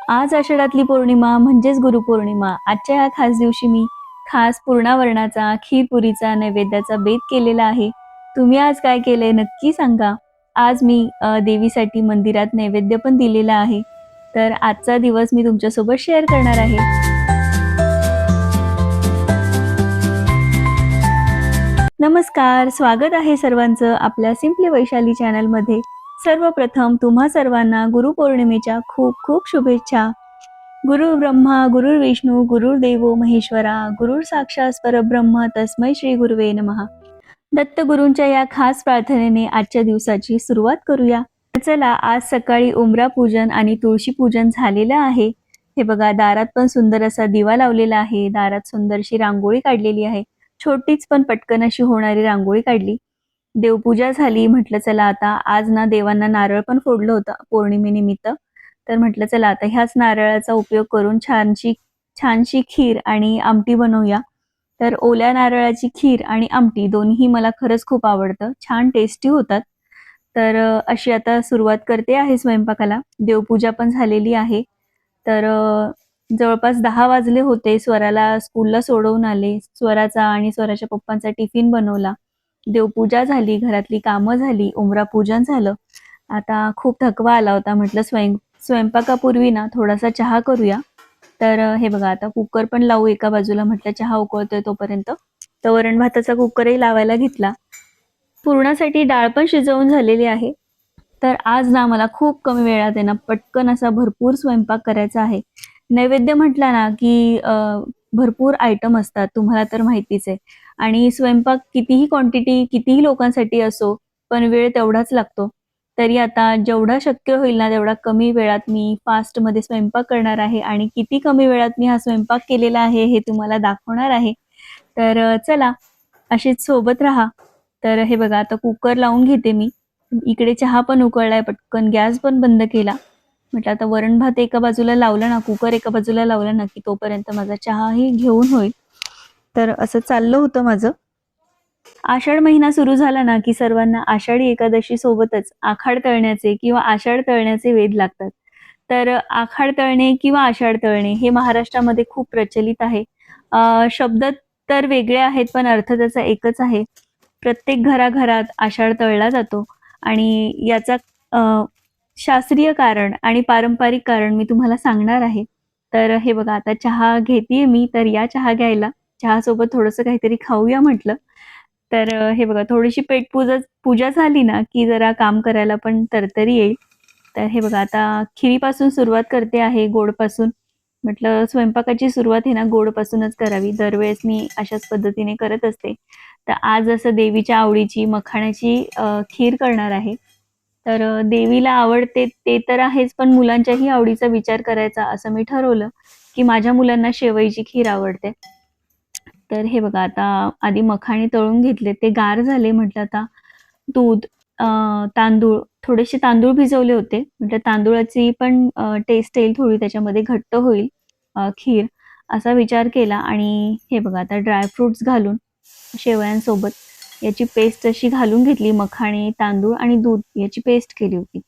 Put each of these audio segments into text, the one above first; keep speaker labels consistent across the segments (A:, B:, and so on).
A: आज आषाढातली पौर्णिमा म्हणजेच गुरुपौर्णिमा. आजच्या या खास दिवशी मी खास पुरणावरणाचा, खीर-पुरीचा नैवेद्याचा बेत केलेला आहे. तुम्ही आज काय केलंय नक्की सांगा. आज मी देवीसाठी मंदिरात नैवेद्य पण दिलेला आहे. तर आजचा दिवस मी तुमच्यासोबत शेअर करणार आहे. नमस्कार, स्वागत आहे सर्वांचं आपल्या सिम्पली वैशाली चॅनलमध्ये. सर्वप्रथम तुम्हा सर्वांना गुरुपौर्णिमेच्या खूप खूप शुभेच्छा. गुरु ब्रह्मा गुरुर्विष्णू गुरुर्देवो महेश्वरा गुरुर साक्षात परब्रह्म तस्मै श्री गुरुवे नमः. दत्तगुरूंच्या या खास प्रार्थनेने आजच्या दिवसाची सुरुवात करूया. चला, आज सकाळी उंबरा पूजन आणि तुळशी पूजन झालेलं आहे. हे बघा, दारात पण सुंदर असा दिवा लावलेला आहे. दारात सुंदरशी रांगोळी काढलेली आहे. छोटीच पण पटकन अशी होणारी रांगोळी काढली. देवपूजा झाली. म्हटलं चला आता आज ना देवांना नारळ पण फोडलं होतं पौर्णिमेनिमित्त. तर म्हटलं चला आता ह्याच नारळाचा उपयोग करून छानशी छानशी खीर आणि आमटी बनवूया. तर ओल्या नारळाची खीर आणि आमटी दोन्ही मला खरंच खूप आवडतं. छान टेस्टी होतात. तर अशी आता सुरुवात करते आहे स्वयंपाकाला. देवपूजा पण झालेली आहे. तर जवळपास 10 वाजले होते. स्वराला स्कूलला सोडवून आले. स्वराचा आणि स्वराच्या पप्पांचा टिफिन बनवला. देवपूजा झाली, घरातली कामं झाली, उंबरा पूजन झालं. आता खूप थकवा आला होता. म्हटलं स्वयंपाकापूर्वी ना थोडासा चहा करूया. तर हे बघा, आता कुकर पण लावू एका बाजूला. म्हटलं चहा उकळतोय तोपर्यंत. तर वरण भाताचा कुकरही लावायला घेतला. पुरणासाठी डाळ पण शिजवून झालेली आहे. तर आज ना मला खूप कमी वेळात आहे ना पटकन असा भरपूर स्वयंपाक करायचा आहे. नैवेद्य म्हटला ना की भरपूर आयटम असतात, तुम्हाला तर माहितीच आहे. आणि स्वयंपाक कितीही क्वांटिटी कितीही लोकांसाठी असो, पण वेळ तेवढाच लागतो. तरी आता जेवढा शक्य होईल ना तेवढा कमी वेळात मी फास्टमध्ये स्वयंपाक करणार आहे आणि किती कमी वेळात मी हा स्वयंपाक केलेला आहे हे तुम्हाला दाखवणार आहे. तर चला, अशीच सोबत राहा. तर हे बघा, आता कुकर लावून घेते मी. इकडे चहा पण उकळलाय, पटकन गॅस पण बंद केला. म्हटलं आता वरण भात एका बाजूला लावला ना, कुकर एका बाजूला लावला ना, की तोपर्यंत माझा चहाही घेऊन होईल. तर असं चाललं होतं माझं. आषाढ महिना सुरू झाला ना, की सर्वांना आषाढी एकादशी सोबतच आखाड तळण्याचे किंवा आषाढ तळण्याचे वेध लागतात. तर आखाड तळणे किंवा आषाढ तळणे हे महाराष्ट्रामध्ये खूप प्रचलित आहे. शब्द तर वेगळे आहेत, पण अर्थ त्याचा एकच आहे. प्रत्येक घराघरात आषाढ तळला जातो आणि याचा शास्त्रीय कारण आणि पारंपरिक कारण मी तुम्हाला सांगणार आहे. तर हे बघा, आता चहा घेतेय मी, तर या चहा घ्यायला. चहासोबत थोडंसं काहीतरी खाऊया म्हटलं. तर हे बघा, थोडीशी पेटपूजा पूजा झाली ना, की जरा काम करायला पण तरतरी येईल. तर हे बघा, आता खिरीपासून सुरुवात करते आहे, गोडपासून. म्हटलं स्वयंपाकाची सुरुवात आहे ना गोडपासूनच करावी. दरवेळेस मी अशाच पद्धतीने करत असते. तर आज असं देवीच्या आवडीची मखाण्याची खीर करणार आहे. तर देवीला आवडते ते तर आहेच, पण मुलांच्याही आवडीचा विचार करायचा असं मी ठरवलं, की माझ्या मुलांना शेवईची खीर आवडते. तर हे बघा, आता आधी मखाणे तळून घेतले, ते गार झाले. म्हटलं आता दूध, तांदूळ, थोडेसे तांदूळ भिजवले होते. म्हटलं तांदूळाची पण टेस्ट येईल थोडी, त्याच्यामध्ये घट्ट होईल खीर, असा विचार केला. आणि हे बघा, आता ड्रायफ्रुट्स घालून शेवयांसोबत याची पेस्ट अशी घालून घेतली. मखाणे, तांदूळ आणि दूध याची पेस्ट केली होती.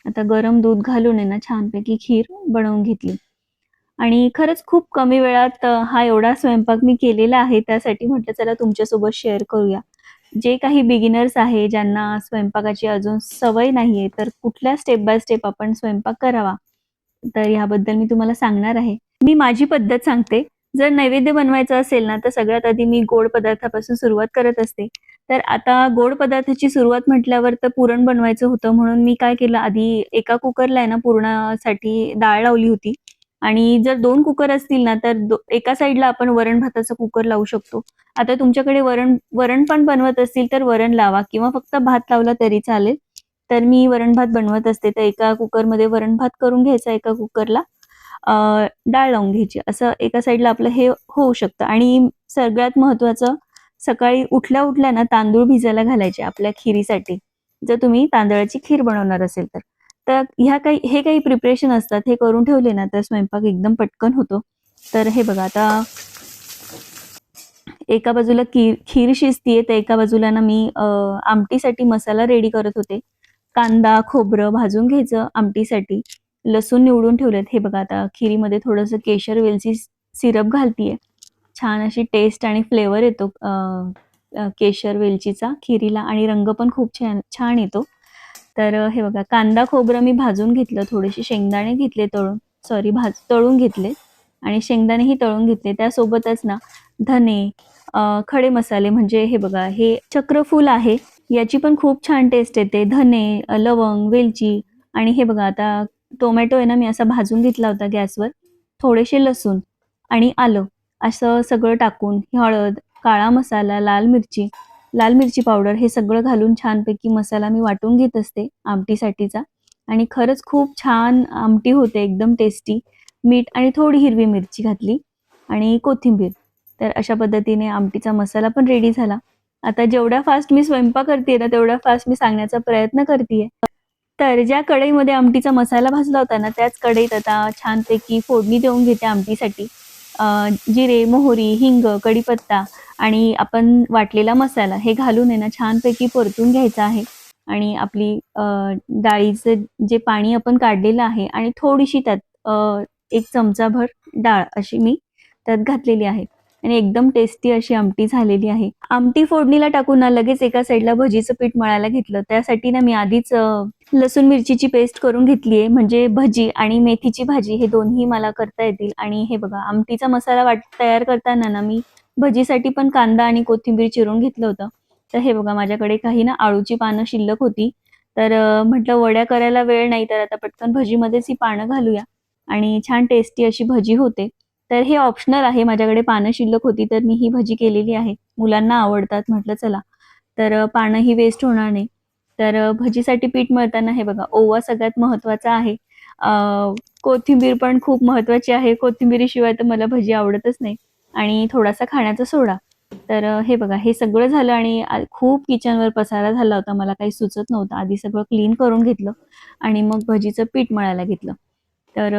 A: आता गरम दूध घालून आहे ना छानपैकी खीर बनवून घेतली. आणि खरंच खूप कमी वेळात हा एवढा स्वयंपाक मी केलेला आहे. त्यासाठी म्हटलं चला तुमच्यासोबत शेअर करूया. जे काही बिगिनर्स आहे, ज्यांना स्वयंपाकाची अजून सवय नाहीये, तर कुठल्या स्टेप बाय स्टेप आपण स्वयंपाक करावा, तर याबद्दल मी तुम्हाला सांगणार आहे. मी माझी पद्धत सांगते. जर नैवेद्य बनवायचा असेल ना, तर सगळ्यात आधी मी गोड पदार्थापासून सुरुवात करत असते. तर आता गोड पदार्थाची सुरुवात म्हटल्यावर तर पुरण बनवायचं होतं, म्हणून मी काय केलं, आधी एका कुकरला आहे ना पुरणासाठी डाळ लावली होती. आणि जर 2 कुकर असतील ना, तर एका साइडला आपण वरण भाताचा कुकर लावू शकतो. आता तुमच्याकडे वरण वरण पण बनवत असतील तर वरण लावा किंवा फक्त भात लावला तरी चालेल. तर मी वरण भात बनवत असते, तर एका कुकरमध्ये वरण भात करून घ्यायचा, एका कुकरला डाळ लावून घ्यायची. असं एका साइडला आपलं हे होऊ शकतं. आणि सगळ्यात महत्त्वाचं, सकाळी उठल्या-उठल्या ना तांदूळ भिजायला घालायचे आपल्या खिरीसाठी. जर तुम्ही तांदळाची खीर बनवणार असेल तर. तर हे काही प्रिपरेशन असतात. हे करून ठेवले ना तर स्वयंपाक एकदम पटकन होतो. तर हे बघा, आता एका बाजूला खीर शिजतीये, तर एका बाजूला ना मी आमटीसाठी मसाला रेडी करत होते. कांदा, खोबरं भाजून घ्यायचं आमटीसाठी. लसूण निवडून ठेवलेत. हे बघा आता खिरीमध्ये थोडंसं केशर वेलची सिरप घालतीये. छान अशी टेस्ट आणि फ्लेवर येतो केशर वेलचीचा खिरीला आणि रंग पण खूप छान छान येतो. तर हे बघा कांदा खोबरं मी भाजून घेतलं, थोडेसे शेंगदाणे घेतले तळून घेतले आणि शेंगदाणेही तळून घेतले. त्यासोबतच ना धने, खडे मसाले म्हणजे हे बघा हे चक्रफूल आहे, याची पण खूप छान टेस्ट येते. धने, लवंग, वेलची आणि हे बघा आता टोमॅटो आहे ना मी असा भाजून घेतला होता गॅसवर. थोडेसे लसूण आणि आलं असं सगळं टाकून हळद, काळा मसाला, लाल मिरची पावडर हे सगळं घालून छानपैकी मसाला मी वाटून घेत असते आमटीसाठीचा आणि खरंच खूप छान आमटी होते, एकदम टेस्टी. मीठ आणि थोडी हिरवी मिरची घातली आणि कोथिंबीर. तर अशा पद्धतीने आमटीचा मसाला पण रेडी झाला. आता जेवढ्या फास्ट मी स्वयंपाक करते ना, तेवढ्या फास्ट मी सांगण्याचा प्रयत्न करतीये. तर ज्या कढईमध्ये आमटीचा मसाला भाजला होता ना, त्याच कढईत आता छानपैकी फोडणी देऊन घेते आमटीसाठी. जिरे, मोहरी, हिंग, कढीपत्ता आणि आपण वाटलेला मसाला हे घालून आहे ना छानपैकी परतून घ्यायचं आहे आणि आपली डाळीचं जे पाणी आपण काढलेलं आहे आणि थोडीशी त्यात 1 चमचाभर डाळ अशी मी त्यात घातलेली आहे आणि एकदम टेस्टी अशी आमटी झालेली आहे. आमटी फोडणीला टाकून ना लगेच एका साईडला भजीचं पीठ मळायला घेतलं. त्यासाठी ना मी आधीच लसूण मिरचीची पेस्ट करून घेतली आहे, म्हणजे भजी आणि मेथीची भाजी हे दोन्ही मला करता येतील. आणि हे बघा आमटीचा मसाला तयार करताना ना मी भजीसाठी पण कांदा आणि कोथिंबीर चिरून घेतलं होतं. तर हे बघा माझ्याकडे काही ना आळूची पानं शिल्लक होती. तर म्हटलं वड्या करायला वेळ नाही, तर आता पटकन भजीमध्येच ही पानं घालूया आणि छान टेस्टी अशी भजी होते. तर हे ऑप्शनल आहे. माझ्याकडे पानं शिल्लक होती तर मी ही भजी केलेली आहे. मुलांना आवडतात म्हटलं चला. तर पानं ही वेस्ट होणार नाही. तर भजीसाठी पीठ मळताना हे बघा ओवा सगळ्यात महत्त्वाचा आहे. कोथिंबीर पण खूप महत्त्वाची आहे. कोथिंबिरीशिवाय तर मला भजी आवडतच नाही आणि थोडासा खाण्याचा सोडा. तर हे बघा हे सगळं झालं आणि खूप किचनवर पसारा झाला होता. मला काही सुचत नव्हतं. आधी सगळं क्लीन करून घेतलं आणि मग भजीचं पीठ मळायला घेतलं. तर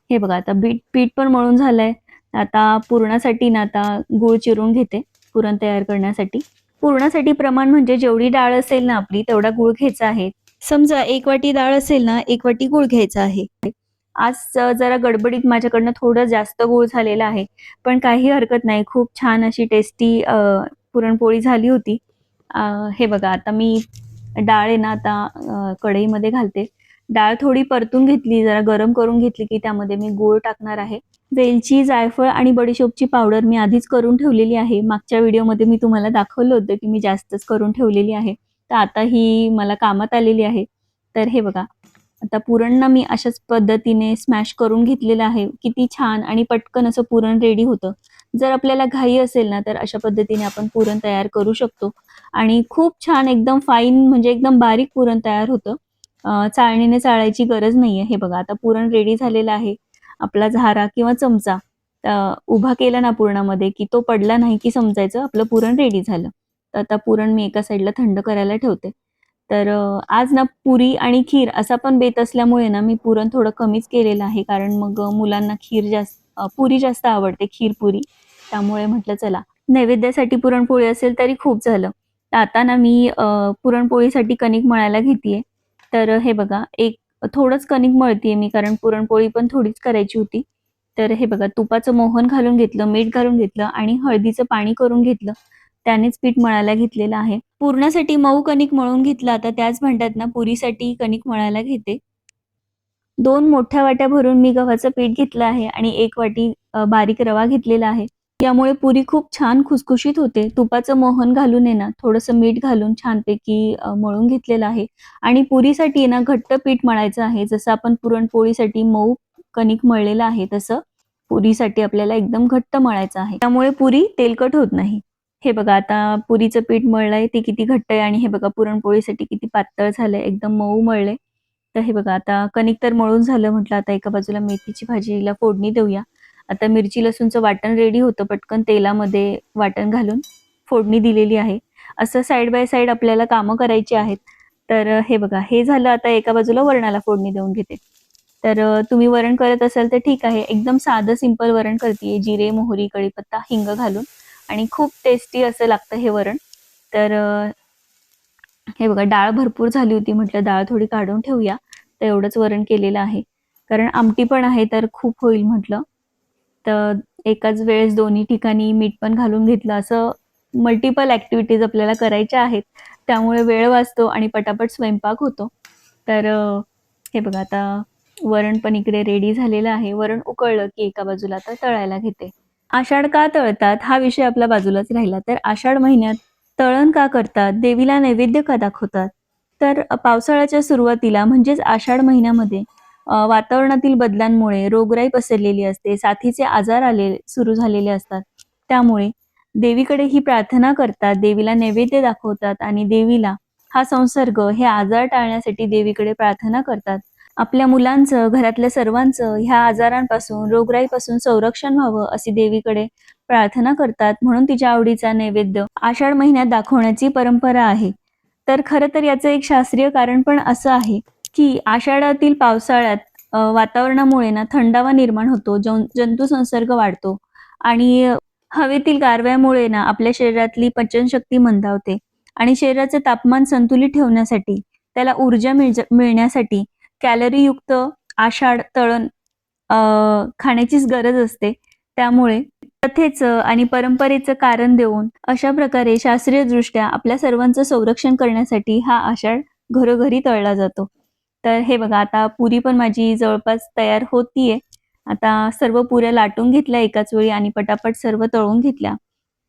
A: हे बघा आता पीठ पण मळून झालंय. आता पुरणासाठी ना आता गूळ चिरून घेते पुरण तयार करण्यासाठी. पुरणासाठी प्रमाण म्हणजे जेवढी डाळ असेल ना आपली तेवढा गूळ घ्यायचा आहे. समजा 1 वाटी डाळ असेल ना 1 वाटी गूळ घ्यायचा आहे. आज जरा गडबडीत माझ्याकडनं थोडं जास्त गूळ झालेला आहे. पण काही हरकत नाही. खूप छान अशी टेस्टी पुरणपोळी झाली होती. हे बघा आता मी डाळ आहे ना आता कढईमध्ये घालते. डाळ थोडी परतून घेतली, जरा गरम करून घेतली की त्यामध्ये मी गूळ टाकणार आहे. वेलची, जायफळ आणि बडीशोपची पावडर मी आधीच करून ठेवलेली आहे. मागच्या व्हिडिओमध्ये मी तुम्हाला दाखवलं होतं की मी जास्तच करून ठेवलेली आहे. तर आता ही मला कामात आलेली आहे. तर हे बघा, आता पुरण ना मी अशाच पद्धतीने स्मॅश करून घेतलेलं आहे. किती छान आणि पटकन असं पुरण रेडी होतं. जर आपल्याला घाई असेल ना, तर अशा पद्धतीने आपण पुरण तयार करू शकतो आणि खूप छान एकदम फाईन म्हणजे एकदम बारीक पुरण तयार होतं. चाळणीने चाळायची गरज नाहीये. हे बघा आता पुरण रेडी झालेलं आहे. आपला झारा किंवा चमचा उभा केला ना पुरणामध्ये की तो पडला नाही की समजायचं आपलं पुरण रेडी झालं. तर आता पुरण मी एका साईडला थंड करायला ठेवते. तर आज ना पुरी आणि खीर असा पण बेत असल्यामुळे ना मी पुरण थोडं कमीच केलेलं आहे. कारण मग मुलांना पुरी जास्त आवडते, खीर पुरी. त्यामुळे म्हटलं चला नैवेद्यासाठी पुरणपोळी असेल तरी खूप झालं. तर आता ना मी पुरणपोळीसाठी कणिक मळायला घेतीये. तर हे बघा थोडंच कणिक मळतीये मी कारण पुरणपोळी पण थोडीच करायची होती. तर हे बघा तुपाचं मोहन घालून घेतलं, मीठ घालून घेतलं आणि हळदीचं पाणी करून घेतलं. त्यानेच पीठ मळायला घेतलेलं आहे. पुरणासाठी मऊ कणिक मळून घेतलं. आता त्याच भांड्यात ना पुरीसाठी कणिक मळायला घेते. 2 मोठ्या वाट्या भरून मी गव्हाचं पीठ घेतलं आहे आणि 1 वाटी बारीक रवा घेतलेला आहे. यामुळे पुरी खूप छान खुसखुशीत होते. तुपाचं मोहन घालून आहे ना, थोडंसं मीठ घालून छानपैकी मळून घेतलेलं आहे आणि पुरीसाठी ना घट्ट पीठ मळायचं आहे. जसं आपण पुरणपोळीसाठी मऊ कणिक मळलेलं आहे, तसं पुरीसाठी आपल्याला एकदम घट्ट मळायचं आहे. त्यामुळे पुरी तेलकट होत नाही. हे बघा आता पुरीचं पीठ मळलंय ते किती घट्ट आहे आणि हे बघा पुरणपोळीसाठी किती पातळ झालंय, एकदम मऊ मळलंय. तर हे बघा आता कणिक तर मळून झालं. म्हटलं आता एका बाजूला मेथीची भाजीला फोडणी देऊया. आता मिरची लसूणचं वाटण रेडी होतं. पटकन तेलामध्ये वाटण घालून फोडणी दिलेली आहे. असं साइड बाय साइड आपल्याला कामं करायची आहेत. तर हे बघा हे झालं. आता एका बाजूला वरणाला फोडणी देऊन घेते. तर तुम्ही वरण करत असाल तर ठीक आहे. एकदम साधं सिंपल वरण करतीये. जिरे, मोहरी, कढीपत्ता, हिंग घालून आणि खूप टेस्टी असं लागतं हे वरण. तर हे बघा डाळ भरपूर झाली होती. म्हटलं डाळ थोडी काढून ठेवूया. तर एवढंच वरण केलेलं आहे. कारण आमटी पण आहे तर खूप होईल म्हटलं. तर एकाच वेळेस दोन्ही ठिकाणी मीठ पण घालून घेतलं. असं मल्टिपल ॲक्टिव्हिटीज आपल्याला करायच्या आहेत. त्यामुळे वेळ वाचतो आणि पटापट स्वयंपाक होतो. तर हे बघा आता वरण पण इकडे रेडी झालेलं आहे. वरण उकळलं की एका बाजूला आता तळायला घेते. आषाढ का तळतात हा विषय आपल्या बाजूलाच राहिला. तर आषाढ महिन्यात तळण का करतात? देवीला नैवेद्य का दाखवतात? तर पावसाळ्याच्या सुरुवातीला म्हणजेच आषाढ महिन्यामध्ये वातावरणातील बदलांमुळे रोगराई पसरलेली असते, साथीचे आजार सुरू झालेले असतात. त्यामुळे देवीकडे ही प्रार्थना करतात, देवीला नैवेद्य दाखवतात आणि देवीला हा संसर्ग, हे आजार टाळण्यासाठी देवीकडे प्रार्थना करतात. आपल्या मुलांचं, घरातल्या सर्वांचं ह्या आजारांपासून, रोगराईपासून संरक्षण व्हावं अशी देवीकडे प्रार्थना करतात. म्हणून तिच्या आवडीचा नैवेद्य आषाढ महिन्यात दाखवण्याची परंपरा आहे. तर खरं तर याचं एक शास्त्रीय कारण पण असं आहे, की आषाढातील पावसाळ्यात वातावरणामुळे ना थंडावा निर्माण होतो, जंतुसंसर्ग वाढतो आणि हवेतील गारव्यामुळे ना आपल्या शरीरातली पचनशक्ती मंदावते आणि शरीराचे तापमान संतुलित ठेवण्यासाठी, त्याला ऊर्जा मिळण्यासाठी कॅलरीयुक्त आषाढ तळण खाण्याचीच गरज असते. त्यामुळे कथेचं आणि परंपरेचं कारण देऊन अशा प्रकारे शास्त्रीयदृष्ट्या आपल्या सर्वांचं संरक्षण करण्यासाठी हा आषाढ घरोघरी तळला जातो. तर हे बघा आता पुरी पण माझी जवळपास तयार होतीये. आता सर्व पुऱ्या लाटून घेतल्या एकाच वेळी आणि पटापट सर्व तळून घेतल्या.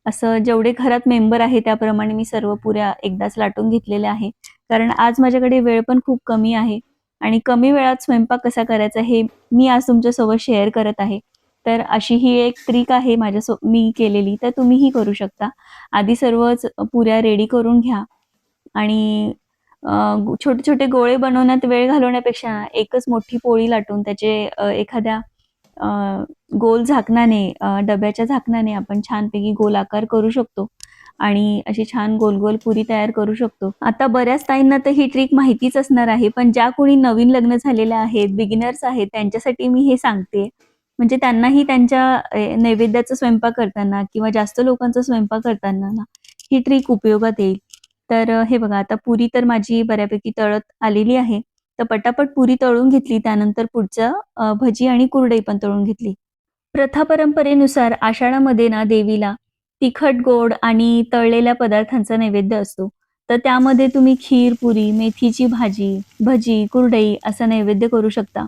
A: असं जेवढे घरात मेंबर आहे त्याप्रमाणे मी सर्व पुऱ्या एकदाच लाटून घेतलेल्या आहे. कारण आज माझ्याकडे वेळ पण खूप कमी आहे आणि कमी वेळात स्वयंपाक कसा करायचा हे मी आज तुमच्यासोबत शेअर करत आहे. तर अशी ही एक ट्रिक आहे मी केलेली, तर तुम्हीही करू शकता. आधी सर्वच पुऱ्या रेडी करून घ्या आणि छोटे-छोटे गोळे बनवण्यात वेळ घालवण्यापेक्षा एकच मोठी पोळी लाटून त्याचे एखाद्या अ, गोल झाकणाने डब्याच्या झाकणाने आपण छानपैकी गोल आकार करू शकतो आणि अशी छान गोल-गोल पुरी तयार करू शकतो. आता बऱ्याच ताईंना तर ही ट्रिक माहितीच असणार आहे, पण ज्या कोणी नवीन लग्न झालेल्या आहेत, बिगिनर्स आहेत, त्यांच्यासाठी मी हे सांगते. म्हणजे त्यांनाही त्यांच्या नैवेद्याचा स्वयंपाक करताना किंवा जास्त लोकांचा स्वयंपाक करताना ना, ही ट्रिक उपयोगात येईल. तर हे बघा आता पुरी तर माझी बऱ्यापैकी तळत आलेली आहे. तर पटापट पुरी तळून घेतली. त्यानंतर पुढचं भजी आणि कुरडई पण तळून घेतली. प्रथा परंपरेनुसार आषाढामध्ये ना देवीला तिखट, गोड आणि तळलेल्या पदार्थांचा नैवेद्य असतो. तर त्यामध्ये तुम्ही खीर, पुरी, मेथीची भाजी, भजी, कुरडई असा नैवेद्य करू शकता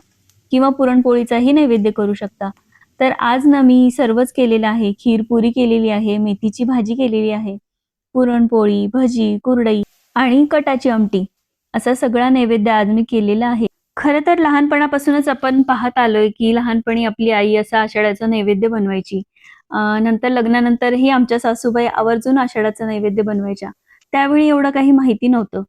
A: किंवा पुरणपोळीचाही नैवेद्य करू शकता. तर आज ना मी सर्वच केलेलं आहे. खीर, पुरी केलेली आहे, मेथीची भाजी केलेली आहे, पुरणपोळी, भजी, कुरडई आणि कटाची आमटी असा सगळा नैवेद्य आज मी केलेला आहे. खरं तर लहानपणापासूनच आपण पाहत आलोय, की लहानपणी आपली आई असा आषाढाचा नैवेद्य बनवायची. नंतर लग्नानंतरही आमच्या सासूबाई आवर्जून आषाढाचा नैवेद्य बनवायच्या. त्यावेळी एवढं काही माहिती नव्हतं.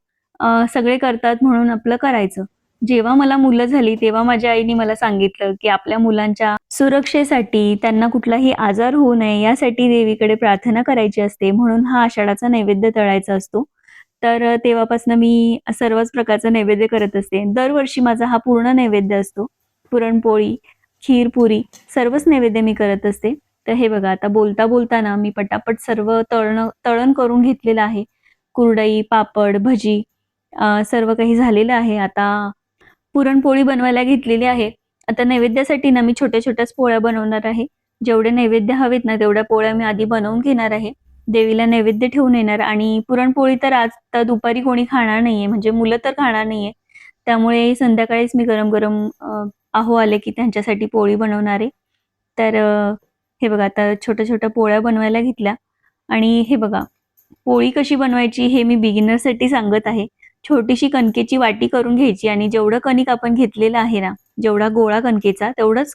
A: सगळे करतात म्हणून आपलं करायचं. जेव्हा मला मुलं झाली, तेव्हा माझ्या आईने मला सांगितलं, की आपल्या मुलांच्या सुरक्षेसाठी, त्यांना कुठलाही आजार होऊ नये यासाठी देवीकडे प्रार्थना करायची असते. म्हणून हा आषाढाचा नैवेद्य तळायचा असतो. तर तेव्हापासून मी सर्वच प्रकारचा नैवेद्य करत असते. दरवर्षी माझा हा पूर्ण नैवेद्य असतो. पुरणपोळी, खीर, पुरी सर्वच नैवेद्य मी करत असते. तर हे बघा आता बोलता ना मी पटापट सर्व तळण करून घेतलेलं आहे. कुरडई, पापड, भजी सर्व काही झालेलं आहे. आता पुरणपोळी बनवायला घेतलेली आहे. आता नैवेद्यासाठी ना मी छोट्या-छोट्याच पोळ्या बनवणार आहे. जेवढे नैवेद्य हवेत ना तेवढ्या पोळ्या मी आधी बनवून घेणार आहे. देवीला नैवेद्य ठेवून येणार आणि पुरणपोळी तर आज तर दुपारी कोणी खाणार नाहीये, म्हणजे मुलं तर खाणार नाहीये. त्यामुळे संध्याकाळीच मी गरम-गरम आहो आले की त्यांच्यासाठी पोळी बनवणार आहे. तर हे बघा आता छोट्या-छोट्या पोळ्या बनवायला घेतल्या आणि हे बघा पोळी कशी बनवायची हे मी बिगिनरसाठी सांगत आहे. छोटीशी कणकेची वाटी करून घ्यायची आणि जेवढं कणिक आपण घेतलेलं आहे ना, जेवढा गोळा कणकेचा तेवढंच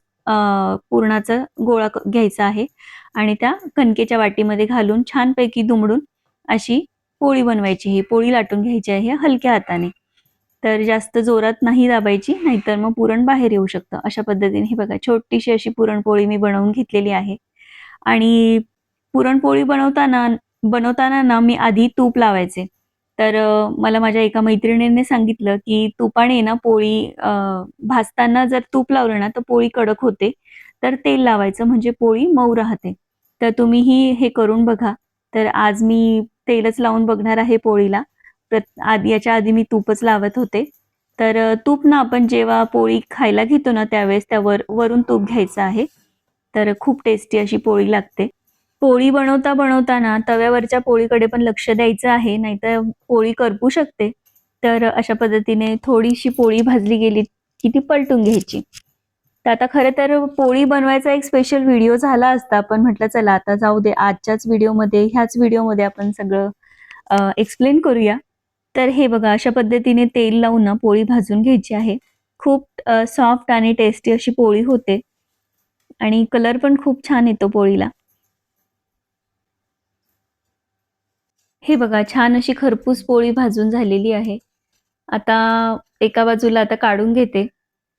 A: पुरणाचा गोळा घ्यायचा आहे आणि त्या कणकेच्या वाटीमध्ये घालून छानपैकी दुमडून अशी पोळी बनवायची. ही पोळी लाटून घ्यायची आहे हलक्या हाताने. तर जास्त जोरात नाही दाबायची, नाहीतर मग पुरण बाहेर येऊ शकतं. अशा पद्धतीने हे बघा छोटीशी अशी पुरणपोळी मी बनवून घेतलेली आहे आणि पुरणपोळी बनवताना ना मी आधी तूप लावायचे. तर मला माझ्या एका मैत्रिणीने सांगितलं, की तुपाने ना पोळी भाजताना जर तूप लावलं ना, तर पोळी कडक होते. तर तेल लावायचं म्हणजे पोळी मऊ राहते. तर तुम्हीही हे करून बघा. तर आज मी तेलच लावून बघणार आहे पोळीला. याच्या आधी मी तूपच लावत होते. तर तूप ना आपण जेव्हा पोळी खायला घेतो ना त्यावेळेस त्यावर वरून तूप घ्यायचं आहे. तर खूप टेस्टी अशी पोळी लागते. पोळी बनवता बनवताना तव्यावरच्या पोळीकडे पण लक्ष द्यायचं आहे, नाहीतर पोळी करपू शकते. तर अशा पद्धतीने थोडीशी पोळी भाजली गेली की ती पलटून घ्यायची. तर आता खरं तर पोळी बनवायचा एक स्पेशल व्हिडिओ झाला असता, पण म्हटलं चला आता जाऊ दे आजच्याच व्हिडिओमध्ये ह्याच व्हिडिओमध्ये आपण सगळं एक्सप्लेन करूया. तर हे बघा अशा पद्धतीने तेल लावून ना पोळी भाजून घ्यायची आहे. खूप सॉफ्ट आणि टेस्टी अशी पोळी होते आणि कलर पण खूप छान येतो पोळीला. हे बघा छान अशी खरपूस पोळी भाजून झालेली आहे. आता एका बाजूला आता काढून घेते.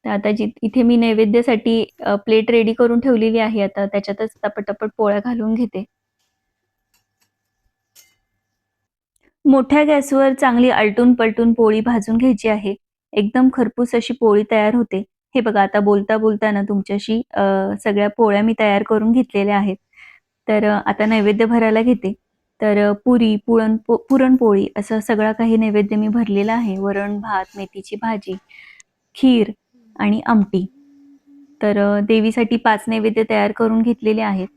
A: तर आता इथे मी नैवेद्यासाठी प्लेट रेडी करून ठेवलेली आहे. आता त्याच्यातच पटापट पोळ्या घालून घेते. मोठ्या गॅसवर चांगली आलटून-पलटून पोळी भाजून घ्यायची आहे. एकदम खरपूस अशी पोळी तयार होते. हे बघा आता बोलता-बोलता ना तुमच्याशी सगळ्या पोळ्या मी तयार करून घेतलेल्या आहेत. तर आता नैवेद्य भरायला घेते. तर पुरी, पुरणपोळी असं सगळा काही नैवेद्य मी भरलेला आहे. वरण, भात, मेथीची भाजी, खीर आणि आमटी. तर देवीसाठी 5 नैवेद्य तयार करून घेतलेले आहेत.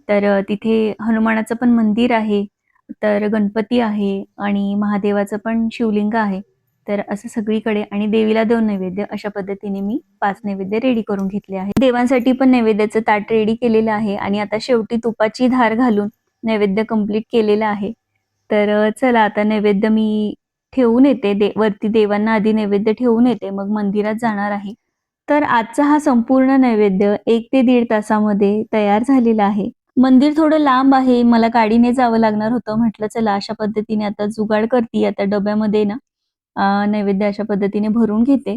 A: तर तिथे हनुमानाचं पण मंदिर आहे. तर गणपती आहे आणि महादेवाचं पण शिवलिंग आहे. तर असं सगळीकडे आणि देवीला 2 नैवेद्य अशा पद्धतीने मी 5 नैवेद्य रेडी करून घेतले आहेत. देवांसाठी पण नैवेद्याचं ताट रेडी केलेलं आहे आणि आता शेवटी तुपाची धार घालून नैवेद्य कंप्लीट केलेला आहे. तर चला आता नैवेद्य मी ठेवून येते. वरती देवांना आधी नैवेद्य ठेवून येते, मग मंदिरात जाणार आहे. तर आजचा हा संपूर्ण नैवेद्य 1 ते 1.5 तासामध्ये तयार झालेला आहे. मंदिर थोडं लांब आहे. मला गाडीने जावं लागणार होतं. म्हटलं चला अशा पद्धतीने आता जुगाड करते. आता डब्यामध्ये ना नैवेद्य अशा पद्धतीने भरून घेते.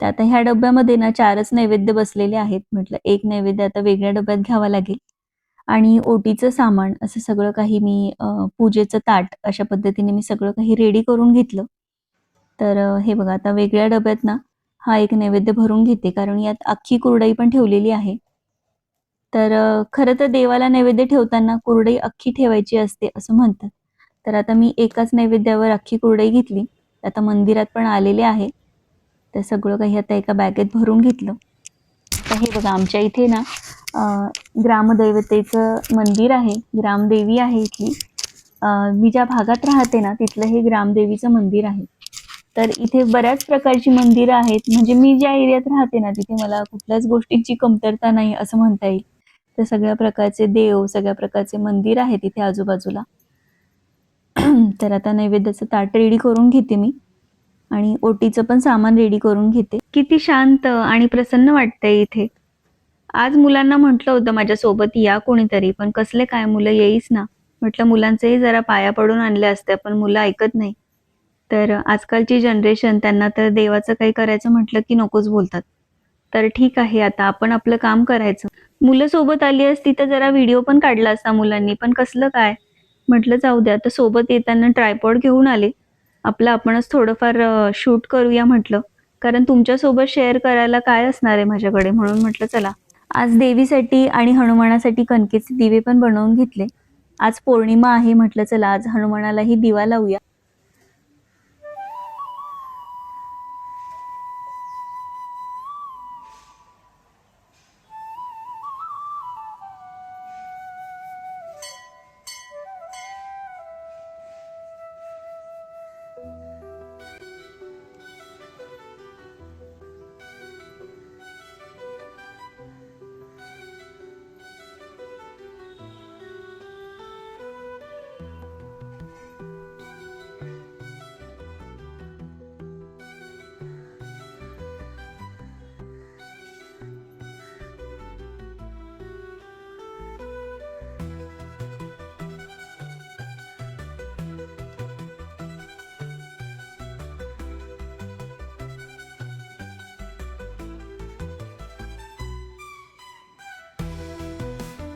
A: तर आता ह्या डब्यामध्ये ना 4च नैवेद्य बसलेले आहेत. म्हटलं एक नैवेद्य आता वेगळ्या डब्यात घ्यावा लागेल. आणि ओटीचं सामान असं सगळं काही मी पूजेचं ताट अशा पद्धतीने मी सगळं काही रेडी करून घेतलं. तर हे बघा आता वेगळ्या डब्यात ना हा एक नैवेद्य भरून घेते कारण यात अख्खी कुरडई पण ठेवलेली आहे. तर खरं तर देवाला नैवेद्य ठेवताना कुरडई अख्खी ठेवायची असते असं म्हणतात. तर आता मी एकाच नैवेद्यावर अख्खी कुरडई घेतली. आता मंदिरात पण आलेले आहे. तर सगळं काही आता एका बॅगेत भरून घेतलं. तर हे बघा आमच्या इथे ना ग्रामदैवतेचं मंदिर आहे. ग्रामदेवी आहे इथली. मी ज्या भागात राहते ना तिथलं हे ग्रामदेवीचं मंदिर आहे. तर इथे बऱ्याच प्रकारची मंदिरं आहेत. म्हणजे मी ज्या एरियात राहते ना तिथे मला कुठल्याच गोष्टींची कमतरता नाही असं म्हणता येईल. तर सगळ्या प्रकारचे देव, सगळ्या प्रकारचे मंदिर आहेत इथे आजूबाजूला. तर आता नैवेद्याचं ताट रेडी करून घेते मी आणि ओटीचं पण सामान रेडी करून घेते. किती शांत आणि प्रसन्न वाटतंय इथे. आज मुलांना म्हटलं होतं माझ्यासोबत या कोणीतरी, पण कसले काय मुलं येईच ना. म्हटलं मुलांचंही जरा पाया पडून आणले असते, पण मुलं ऐकत नाही. तर आजकालची जनरेशन त्यांना तर देवाचं काही करायचं म्हटलं की नकोच बोलतात. तर ठीक आहे आता आपण आपलं काम करायचं. मुलं सोबत आली असती तर जरा व्हिडिओ पण काढला असता मुलांनी, पण कसलं काय. म्हटलं जाऊ द्या आता सोबत येताना ट्रायपॉड घेऊन आले. आपलं आपणच थोडंफार शूट करूया म्हटलं. कारण तुमच्यासोबत शेअर करायला काय असणार आहे माझ्याकडे म्हणून म्हटलं चला. आज देवीसाठी आणि हनुमानासाठी कणकेचे दिवे पण बनवून घेतले. आज पौर्णिमा आहे म्हटलं चला आज हनुमानालाही दिवा लावूया.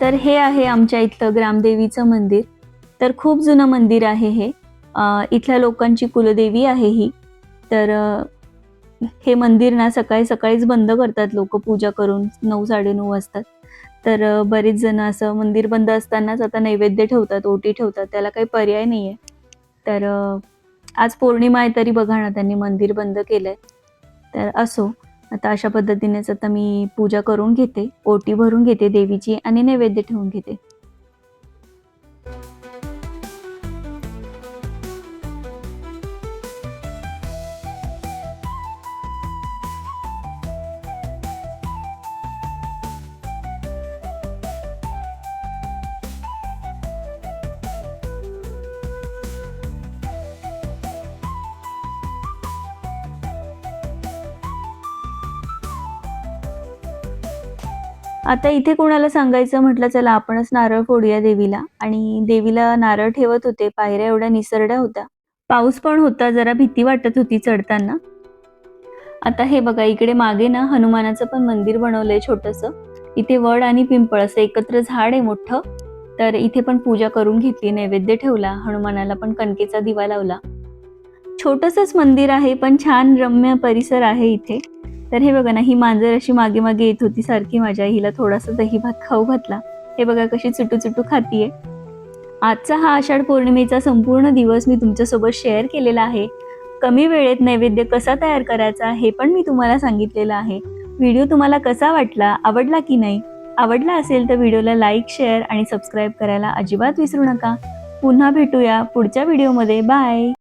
A: तर हे आहे आमच्या इथलं ग्रामदेवीचं मंदिर. तर खूप जुनं मंदिर आहे हे. इथल्या लोकांची कुलदेवी आहे ही. तर हे मंदिर ना सकाळी सकाळीच बंद करतात लोक पूजा करून 9-9:30 वाजतात. तर बरेच जण असं मंदिर बंद असतानाच आता नैवेद्य ठेवतात, ओटी ठेवतात. त्याला काही पर्याय नाहीये. तर आज पौर्णिमा आहे तरी बघा ना त्यांनी मंदिर बंद केलंय. तर असो, आता अशा पद्धतीनेच आता मी पूजा करून घेते, ओटी भरून घेते देवीची आणि नैवेद्य ठेवून घेते. आता इथे कोणाला सांगायचं म्हटलं, चला आपणच नारळ फोडूया देवीला आणि देवीला नारळ ठेवत होते. पायऱ्या एवढ्या निसरड्या होत्या. पाऊस पण होता, जरा भीती वाटत होती चढताना. आता हे बघा, इकडे मागे ना हनुमानाचं पण मंदिर बनवलंय छोटंसं. इथे वड आणि पिंपळ असं एकत्र झाड आहे मोठं. तर इथे पण पूजा करून घेतली, नैवेद्य ठेवला, हनुमानाला पण कणकेचा दिवा लावला. छोटंसंच मंदिर आहे, पण छान रम्य परिसर आहे इथे. तर हे बघा ना, ही मांजर अशी मागे-मागे येत होती सारखी माझ्या. हिला थोडासा दही-भात खाऊ घातला. हे बघा कशी चुटू-चुटू खातीये. आजचा हा आषाढ पौर्णिमेचा संपूर्ण दिवस मी तुमच्यासोबत शेअर केलेला आहे. कमी वेळेत नैवेद्य कसा तयार करायचा हे पण मी तुम्हाला सांगितलेलं आहे. व्हिडिओ तुम्हाला कसा वाटला, आवडला की नाही? आवडला असेल तर व्हिडिओला लाईक, शेअर आणि सबस्क्राईब करायला अजिबात विसरू नका. पुन्हा भेटूया पुढच्या व्हिडिओमध्ये. बाय.